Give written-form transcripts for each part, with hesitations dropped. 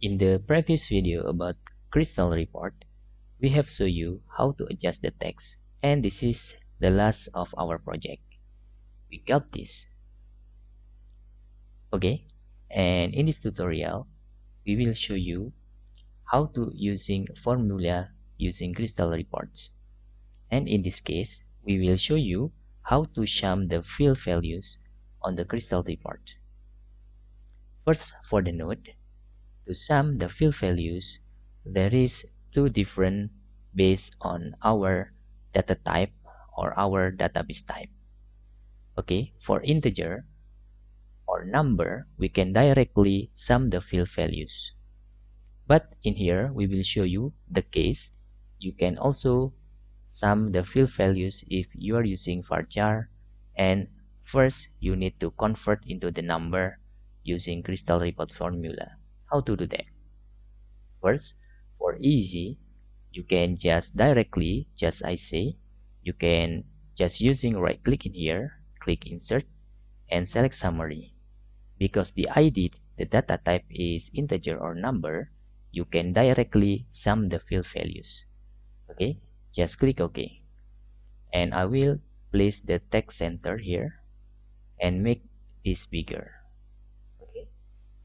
In the previous video about Crystal Report, we have shown you how to adjust the text, and this is the last of our project. We got this. Okay, and in this tutorial, we will show you how to using formula using Crystal Reports. And in this case, we will show you how to sum the field values on the Crystal Report. First, for the node, to sum the field values, there is two different based on our data type or our database type. Okay, for integer or number, we can directly sum the field values. But in here, we will show you the case. You can also sum the field values if you are using varchar, and first you need to convert into the number using Crystal Report formula. How to do that? First, for easy, you can just directly, just I say, you can just using right click in here, click insert and select summary. Because the ID, the data type is integer or number, you can directly sum the field values. Okay, just click OK. And I will place the text center here and make this bigger. Okay,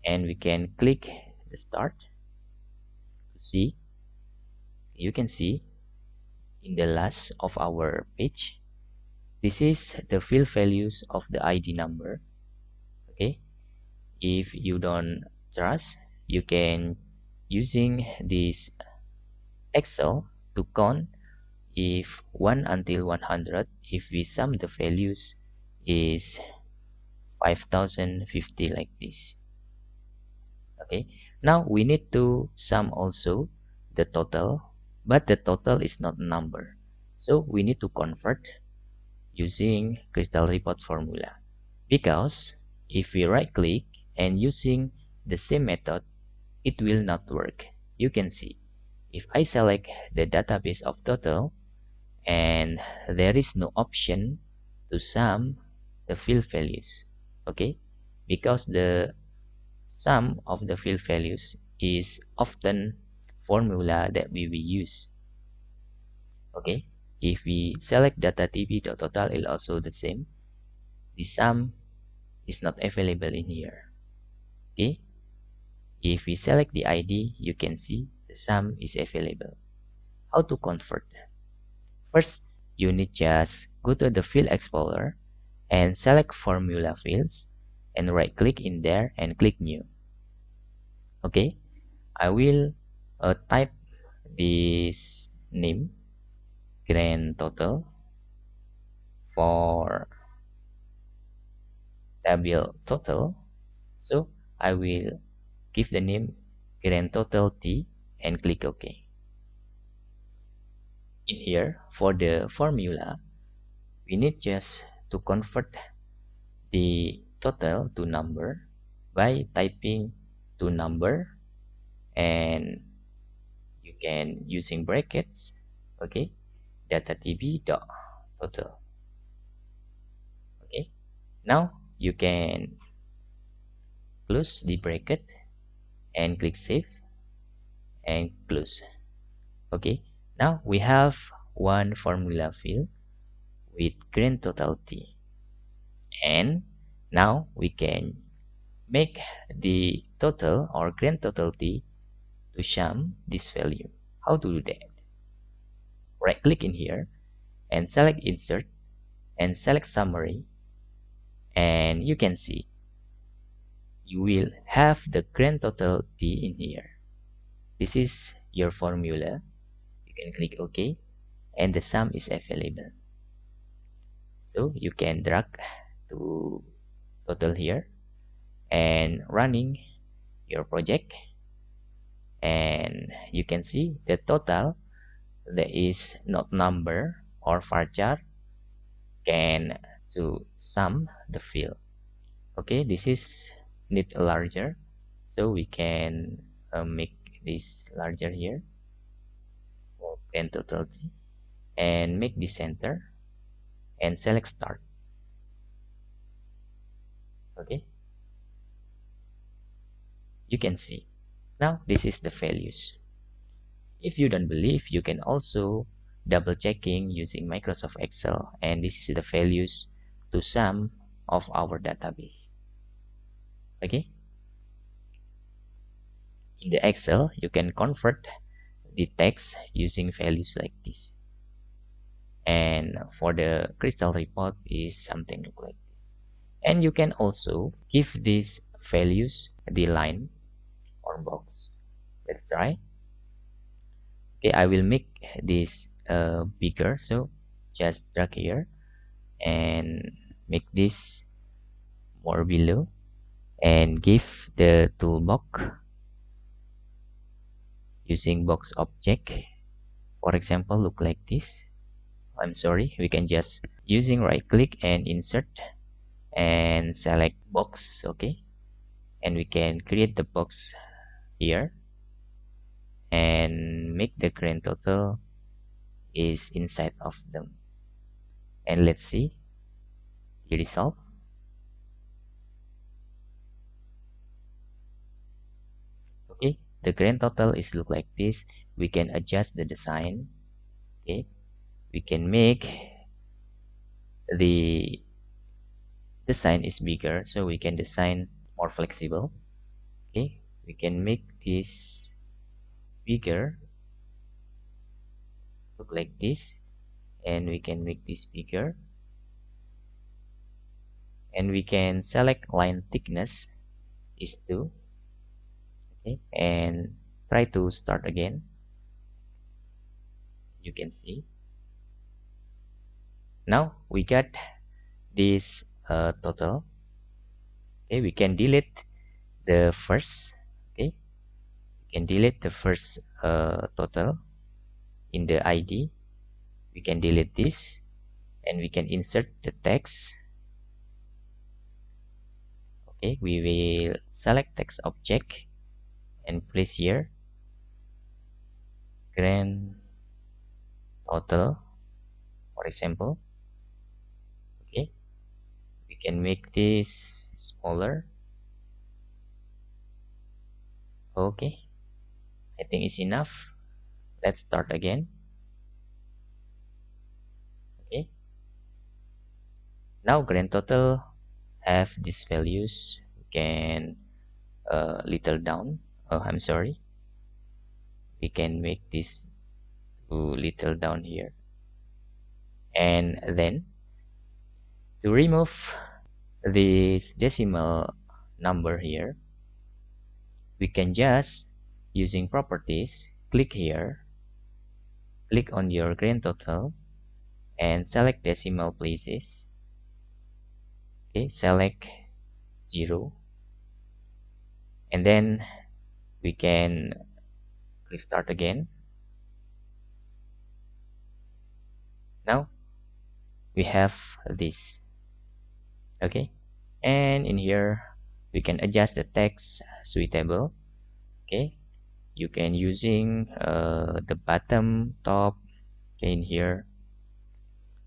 and we can click the start to see. You can see in the last of our page, this is the field values of the ID number. Okay, if you don't trust, you can using this Excel to count if 1 until 100, if we sum the values is 5050 like this. Okay, now we need to sum also the total, but the total is not a number, so we need to convert using Crystal Report formula. Because if we right click and using the same method, it will not work. You can see if I select the database of total and there is no option to sum the field values. Okay, because the sum of the field values is often formula that we will use. Okay, if we select datatb.total, it also the same. The sum is not available in here. Okay, if we select the ID, you can see the sum is available. How to convert? First, you need just go to the field explorer and select formula fields and right click in there and click new. Okay, I will type this name grand total for table total, so I will give the name grand total T and click OK. In here, for the formula, we need just to convert the total to number by typing to number, and you can using brackets. Okay, datatb.total. Okay, now you can close the bracket and click save and close. Okay, now we have one formula field with grand total T, and now we can make the total or grand total T to sum this value. How to do that? Right click in here and select insert and select summary, and you can see you will have the grand total T in here. This is your formula. You can click OK and the sum is available. So you can drag to total here and running your project, and you can see the total that is not number or varchar can to sum the field. Okay, this is need larger, so we can make this larger here and total T, and make the center and select start. Okay, you can see Now this is the values. If you don't believe, you can also double checking using Microsoft Excel, and this is the values to some of our database. Okay, in the Excel you can convert the text using values like this, and for the crystal report is something like this. And you can also give these values the line or box. Let's try. Okay, I will make this bigger, so just drag here and make this more below, and give the toolbox using box object. For example, look like this. I'm sorry, we can just using right click and insert and select box. Okay, and we can create the box here and make the grand total is inside of them. And let's see the result. Okay, the grand total is look like this. We can adjust the design. Okay, we can make the design is bigger, so we can design more flexible. Okay, we can make this bigger, look like this, and we can make this bigger, and we can select line thickness is 2. Okay, and try to start again. You can see now we get this total. Okay, we can delete the first. Okay, we can delete the first total in the ID. We can delete this, and we can insert the text. Okay, we will select text object and place here grand total, for example. Okay, we can make this smaller. Okay, I think it's enough. Let's start again. Okay, now grand total have these values. We can little down. Oh, I'm sorry, we can make this to little down here, and then to remove this decimal number here, we can just using properties, click here, click on your grand total and select decimal places. Okay, select 0, and then we can click start again. Now we have this. Okay, and in here we can adjust the text suitable. Okay, you can using the bottom, top. Okay, in here,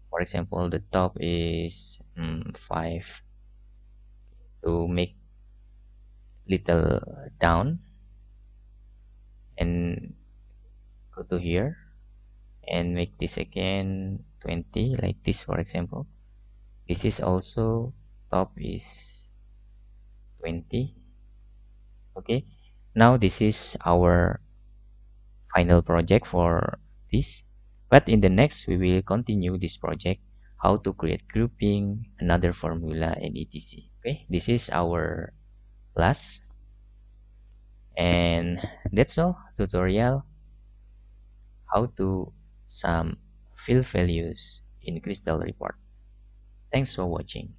for example, the top is 5 to make little down, and go to here and make this again 20 like this. For example, this is also top is 20. Okay, now this is our final project for this, but in the next we will continue this project, how to create grouping, another formula, and etc. Okay, this is our class, and that's all tutorial how to sum field values in crystal report. Thanks for watching.